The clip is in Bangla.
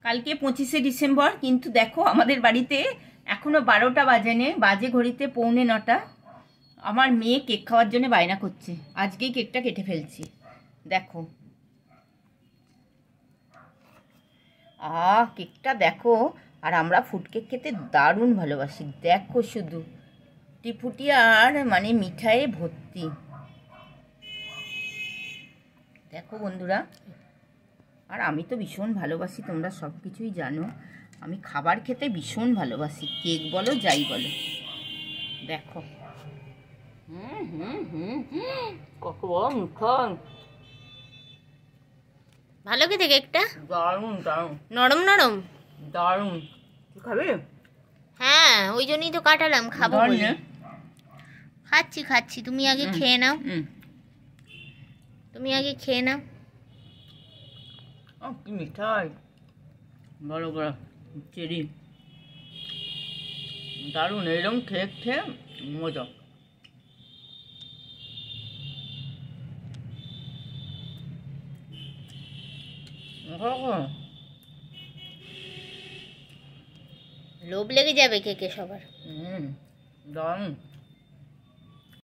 কালকে 25শে ডিসেম্বর, কিন্তু দেখো আমাদের বাড়িতে এখনো 12টা বাজেনি, বাজে ঘড়িতে 8:45। আমার মেয়ে কেক খাওয়ার জন্য বায়না করছে, আজকেই কেকটা কেটে ফেলছি। দেখো কেকটা দেখো। আর আমরা ফুড কেক খেতে দারুণ ভালোবাসি। দেখো শুধু টিপুটি আর মানে মিঠাইয়ে ভর্তি। দেখো বন্ধুরা, আর আমি তো ভীষণ ভালোবাসি, তোমরা সব কিছুই জানো। আমি খাবার খেতে ভীষণ ভালোবাসি, কেক বলো যাই বলো। দেখো কত বড় মিঠাই, ভালো খেতে কেকটা, দারুণ দারুণ নরম নরম দারুণ। তুই খাবে? হ্যাঁ, ওই জন্যই তো কাটালাম, খাবো বলে। খাচ্ছি খাচ্ছি, তুমি আগে খেয়ে নাও, তুমি আগে খেয়ে নাও। কি মিঠাই, বড় বড় চেরি, দারুণ। এরকম কেক খেয়ে মজা। লোভ লেগে যাবে কেকে সবার। দারুণ।